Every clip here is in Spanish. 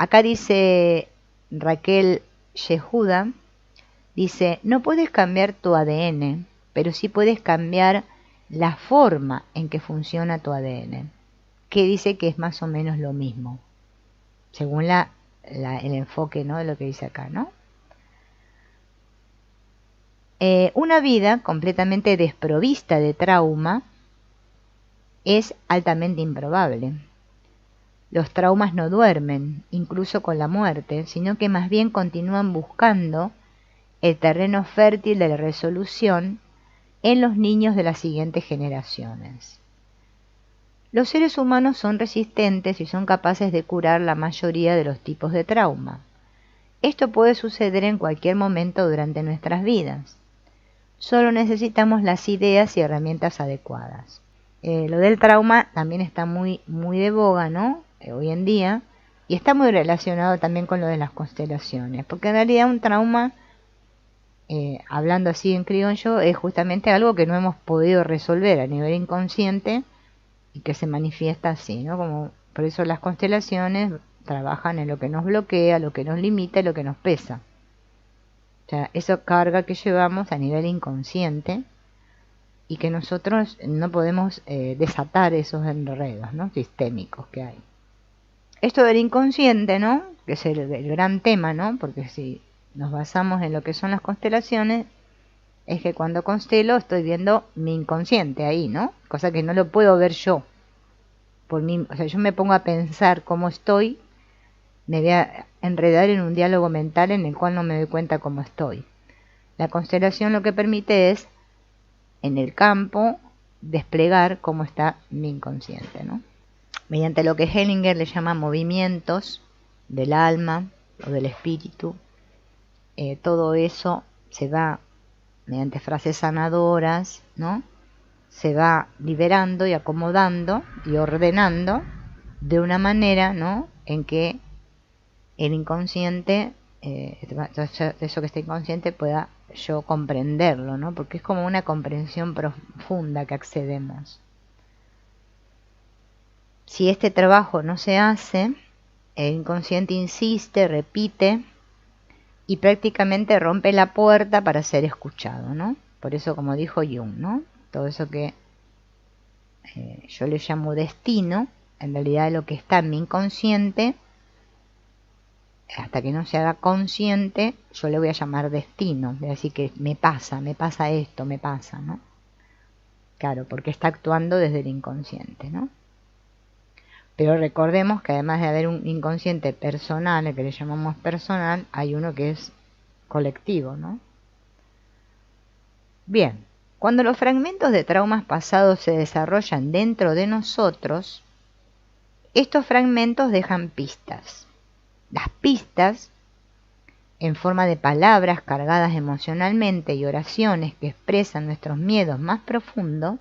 Acá dice Raquel Yehuda, dice, no puedes cambiar tu ADN, pero sí puedes cambiar la forma en que funciona tu ADN, que dice que es más o menos lo mismo, según el enfoque, ¿no?, de lo que dice acá, ¿no? Una vida completamente desprovista de trauma es altamente improbable. Los traumas no duermen, incluso con la muerte, sino que más bien continúan buscando el terreno fértil de la resolución en los niños de las siguientes generaciones. Los seres humanos son resistentes y son capaces de curar la mayoría de los tipos de trauma. Esto puede suceder en cualquier momento durante nuestras vidas. Solo necesitamos las ideas y herramientas adecuadas. Lo del trauma también está muy de boga, ¿no?, hoy en día, y está muy relacionado también con lo de las constelaciones, porque en realidad un trauma, hablando así en criollo, es justamente algo que no hemos podido resolver a nivel inconsciente y que se manifiesta así, ¿no? Como, por eso las constelaciones trabajan en lo que nos bloquea, lo que nos limita y lo que nos pesa. O sea, esa carga que llevamos a nivel inconsciente y que nosotros no podemos desatar esos enredos, ¿no?, sistémicos que hay. Esto del inconsciente, ¿no?, que es el gran tema, ¿no?, porque si nos basamos en lo que son las constelaciones, es que cuando constelo estoy viendo mi inconsciente ahí, ¿no?, cosa que no lo puedo ver yo por mí. O sea, yo me pongo a pensar cómo estoy, me voy a enredar en un diálogo mental en el cual no me doy cuenta cómo estoy. La constelación lo que permite es, en el campo, desplegar cómo está mi inconsciente, ¿no?, mediante lo que Hellinger le llama movimientos del alma o del espíritu. Todo eso se va, mediante frases sanadoras, ¿no?, se va liberando y acomodando y ordenando de una manera, ¿no?, en que el inconsciente, eso que está inconsciente, pueda yo comprenderlo, ¿no?, porque es como una comprensión profunda que accedemos. Si este trabajo no se hace, el inconsciente insiste, repite y prácticamente rompe la puerta para ser escuchado, ¿no? Por eso, como dijo Jung, ¿no?, todo eso que yo le llamo destino, en realidad es lo que está en mi inconsciente, hasta que no se haga consciente, yo le voy a llamar destino, es decir, que me pasa esto, me pasa, ¿no? Claro, porque está actuando desde el inconsciente, ¿no? Pero recordemos que además de haber un inconsciente personal, el que le llamamos personal, hay uno que es colectivo, ¿no? Bien, cuando los fragmentos de traumas pasados se desarrollan dentro de nosotros, estos fragmentos dejan pistas. Las pistas, en forma de palabras cargadas emocionalmente y oraciones que expresan nuestros miedos más profundos,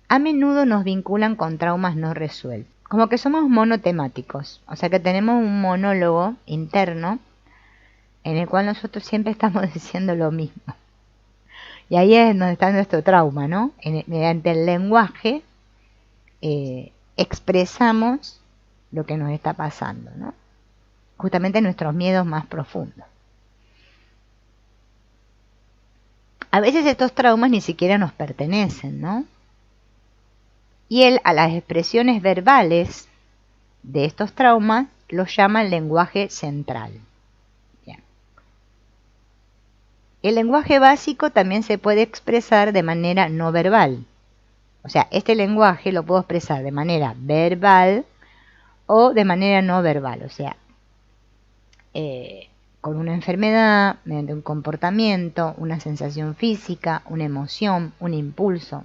a menudo nos vinculan con traumas no resueltos. Como que somos monotemáticos, o sea que tenemos un monólogo interno en el cual nosotros siempre estamos diciendo lo mismo. Y ahí es donde está nuestro trauma, ¿no? Mediante el lenguaje expresamos lo que nos está pasando, ¿no? Justamente nuestros miedos más profundos. A veces estos traumas ni siquiera nos pertenecen, ¿no? Y él a las expresiones verbales de estos traumas los llama el lenguaje central. Bien. El lenguaje básico también se puede expresar de manera no verbal. O sea, este lenguaje lo puedo expresar de manera verbal o de manera no verbal. O sea, con una enfermedad, mediante un comportamiento, una sensación física, una emoción, un impulso.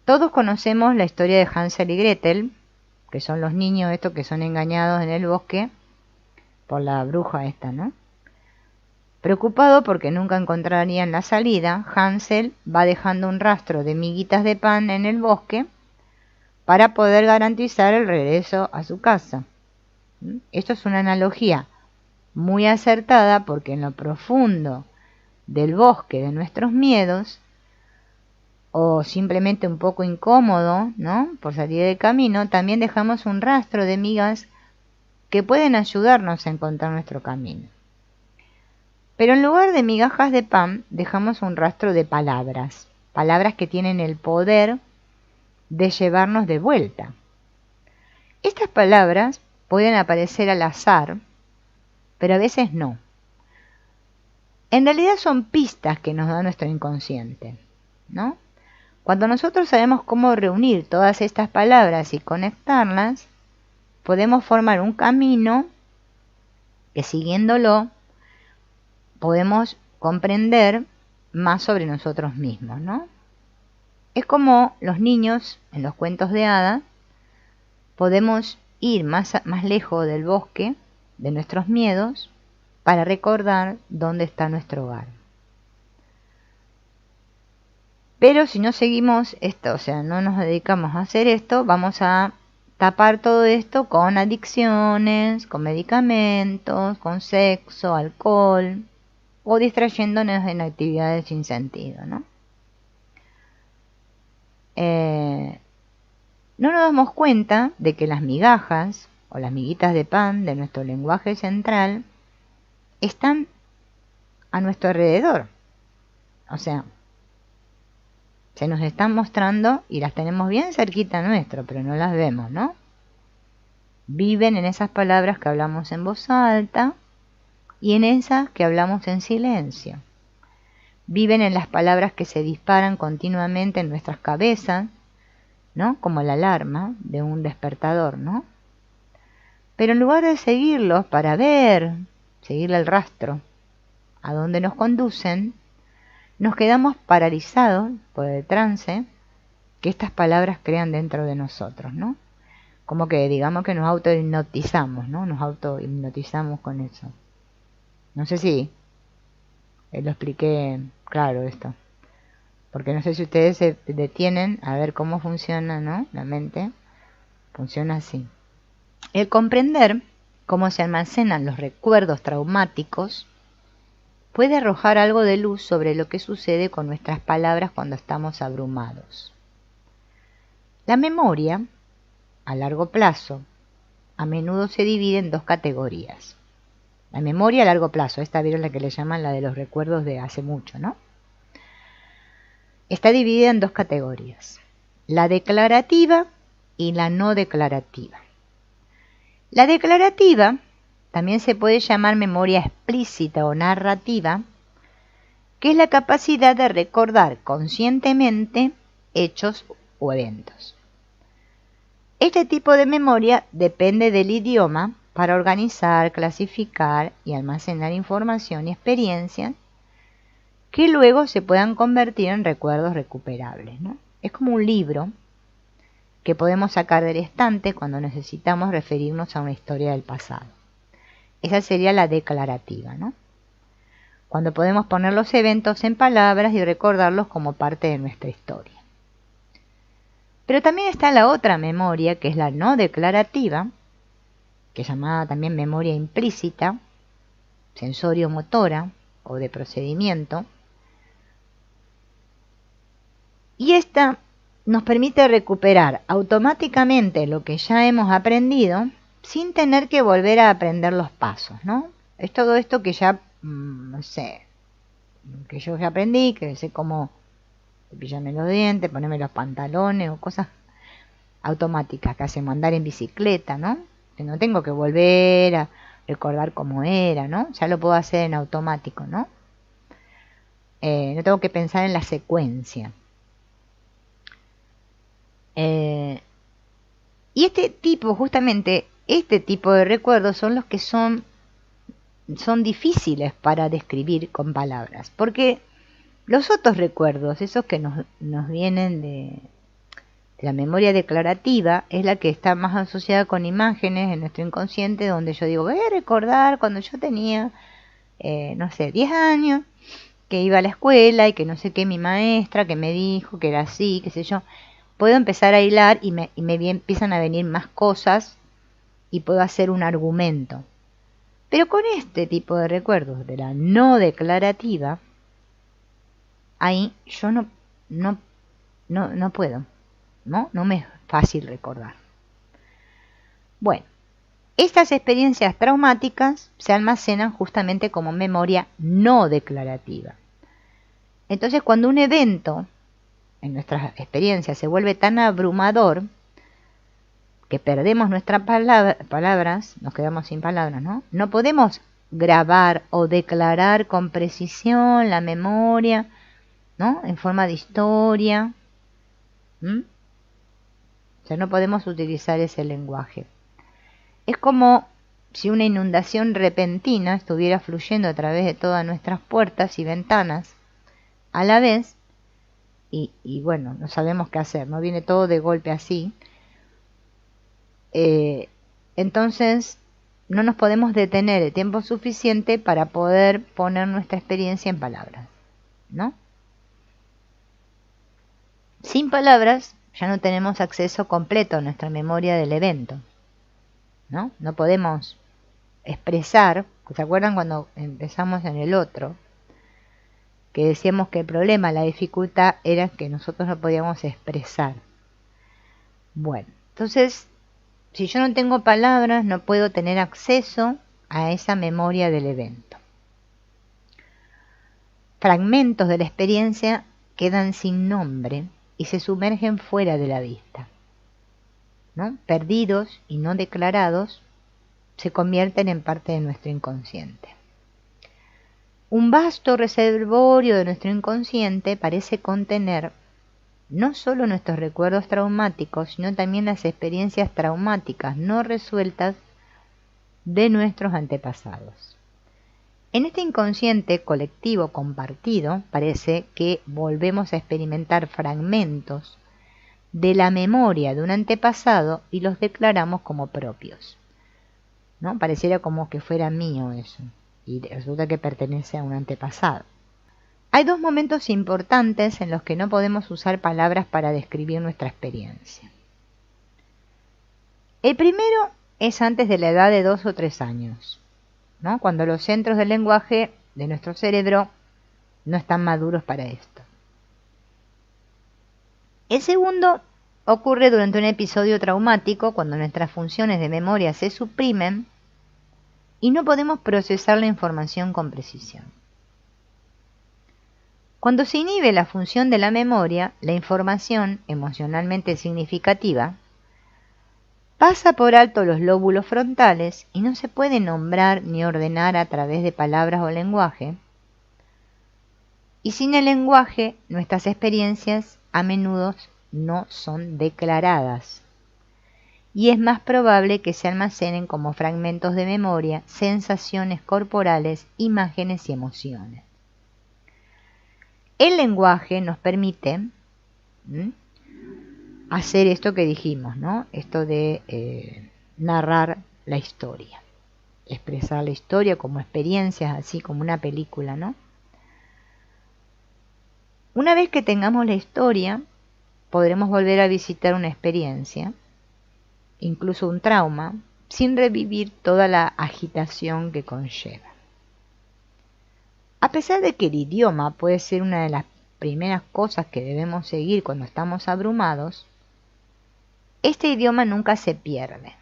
Todos conocemos la historia de Hansel y Gretel, que son los niños estos que son engañados en el bosque por la bruja esta, ¿no? Preocupado porque nunca encontrarían la salida, Hansel va dejando un rastro de miguitas de pan en el bosque para poder garantizar el regreso a su casa. Esto es una analogía muy acertada porque en lo profundo del bosque de nuestros miedos, o simplemente un poco incómodo, ¿no?, por salir del camino, también dejamos un rastro de migas que pueden ayudarnos a encontrar nuestro camino. Pero en lugar de migajas de pan, dejamos un rastro de palabras, palabras que tienen el poder de llevarnos de vuelta. Estas palabras pueden aparecer al azar, pero a veces no. En realidad son pistas que nos da nuestro inconsciente, ¿no? Cuando nosotros sabemos cómo reunir todas estas palabras y conectarlas, podemos formar un camino que siguiéndolo podemos comprender más sobre nosotros mismos, ¿no? Es como los niños en los cuentos de hadas, podemos ir más lejos del bosque, de nuestros miedos, para recordar dónde está nuestro hogar. Pero si no seguimos esto, o sea, no nos dedicamos a hacer esto, vamos a tapar todo esto con adicciones, con medicamentos, con sexo, alcohol, o distrayéndonos en actividades sin sentido, ¿no? No nos damos cuenta de que las migajas o las miguitas de pan de nuestro lenguaje central están a nuestro alrededor. O sea, se nos están mostrando y las tenemos bien cerquita nuestro, pero no las vemos, ¿no? Viven en esas palabras que hablamos en voz alta y en esas que hablamos en silencio. Viven en las palabras que se disparan continuamente en nuestras cabezas, ¿no? Como la alarma de un despertador, ¿no? Pero en lugar de seguirlos para seguirle el rastro a donde nos conducen, nos quedamos paralizados por el trance que estas palabras crean dentro de nosotros, ¿no? Como que digamos que nos auto-hipnotizamos, ¿no? Nos auto-hipnotizamos con eso. No sé si lo expliqué claro esto. Porque no sé si ustedes se detienen a ver cómo funciona, ¿no? La mente funciona así. El comprender cómo se almacenan los recuerdos traumáticos puede arrojar algo de luz sobre lo que sucede con nuestras palabras cuando estamos abrumados. La memoria, a largo plazo, a menudo se divide en dos categorías. La memoria a largo plazo, esta es la que le llaman la de los recuerdos de hace mucho, ¿no? Está dividida en dos categorías, la declarativa y la no declarativa. La declarativa también se puede llamar memoria explícita o narrativa, que es la capacidad de recordar conscientemente hechos o eventos. Este tipo de memoria depende del idioma para organizar, clasificar y almacenar información y experiencias que luego se puedan convertir en recuerdos recuperables, ¿no? Es como un libro que podemos sacar del estante cuando necesitamos referirnos a una historia del pasado. Esa sería la declarativa, ¿no? Cuando podemos poner los eventos en palabras y recordarlos como parte de nuestra historia. Pero también está la otra memoria, que es la no declarativa, que es llamada también memoria implícita, sensorio-motora o de procedimiento. Y esta nos permite recuperar automáticamente lo que ya hemos aprendido sin tener que volver a aprender los pasos, ¿no? Es todo esto que ya, no sé, que yo ya aprendí, que sé cómo cepillarme los dientes, ponerme los pantalones o cosas automáticas que hacemos, andar en bicicleta, ¿no? Que no tengo que volver a recordar cómo era, ¿no? Ya lo puedo hacer en automático, ¿no? No tengo que pensar en la secuencia. Y justamente este tipo de recuerdos son los que son difíciles para describir con palabras, porque los otros recuerdos, esos que nos vienen de la memoria declarativa, es la que está más asociada con imágenes en nuestro inconsciente, donde yo digo, voy a recordar cuando yo tenía, no sé, 10 años, que iba a la escuela y que no sé qué, mi maestra que me dijo que era así, qué sé yo. Puedo empezar a hilar y me empiezan a venir más cosas y puedo hacer un argumento. Pero con este tipo de recuerdos de la no declarativa, ahí yo no puedo, ¿no? No me es fácil recordar. Bueno, Estas experiencias traumáticas se almacenan justamente como memoria no declarativa. Entonces, cuando un evento en nuestras experiencias se vuelve tan abrumador que perdemos nuestras palabras, nos quedamos sin palabras, ¿no? No podemos grabar o declarar con precisión la memoria, ¿no? En forma de historia. O sea, no podemos utilizar ese lenguaje. Es como si una inundación repentina estuviera fluyendo a través de todas nuestras puertas y ventanas a la vez y bueno, no sabemos qué hacer, no viene todo de golpe así. Entonces no nos podemos detener el tiempo suficiente para poder poner nuestra experiencia en palabras, ¿no? Sin palabras ya no tenemos acceso completo a nuestra memoria del evento, ¿no? No podemos expresar. ¿Se acuerdan cuando empezamos en el otro? Que decíamos que el problema, la dificultad era que nosotros no podíamos expresar. Bueno, entonces, si yo no tengo palabras, no puedo tener acceso a esa memoria del evento. Fragmentos de la experiencia quedan sin nombre y se sumergen fuera de la vista, ¿no? Perdidos y no declarados, se convierten en parte de nuestro inconsciente. Un vasto reservorio de nuestro inconsciente parece contener no solo nuestros recuerdos traumáticos, sino también las experiencias traumáticas no resueltas de nuestros antepasados. En este inconsciente colectivo compartido parece que volvemos a experimentar fragmentos de la memoria de un antepasado y los declaramos como propios, ¿no? Pareciera como que fuera mío eso, y resulta que pertenece a un antepasado. Hay dos momentos importantes en los que no podemos usar palabras para describir nuestra experiencia. El primero es antes de la edad de 2 o 3 años, ¿no? Cuando los centros del lenguaje de nuestro cerebro no están maduros para esto. El segundo ocurre durante un episodio traumático, cuando nuestras funciones de memoria se suprimen y no podemos procesar la información con precisión. Cuando se inhibe la función de la memoria, la información emocionalmente significativa pasa por alto los lóbulos frontales y no se puede nombrar ni ordenar a través de palabras o lenguaje. Y sin el lenguaje, nuestras experiencias a menudo no son declaradas. Y es más probable que se almacenen como fragmentos de memoria, sensaciones corporales, imágenes y emociones. El lenguaje nos permite hacer esto que dijimos, ¿no? Esto de narrar la historia, expresar la historia como experiencias, así como una película, ¿no? Una vez que tengamos la historia, podremos volver a visitar una experiencia, incluso un trauma, sin revivir toda la agitación que conlleva. A pesar de que el idioma puede ser una de las primeras cosas que debemos seguir cuando estamos abrumados, este idioma nunca se pierde.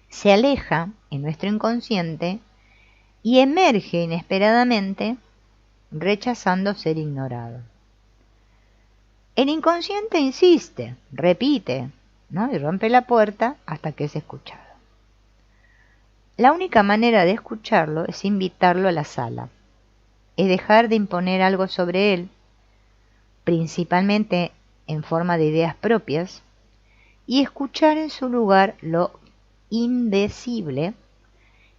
Se aleja en nuestro inconsciente y emerge inesperadamente, rechazando ser ignorado. El inconsciente insiste, repite, ¿no? Y rompe la puerta hasta que es escuchado. La única manera de escucharlo es invitarlo a la sala, es dejar de imponer algo sobre él, principalmente en forma de ideas propias, y escuchar en su lugar lo indecible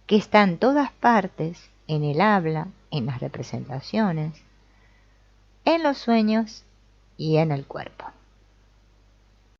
que está en todas partes, en el habla, en las representaciones, en los sueños y en el cuerpo.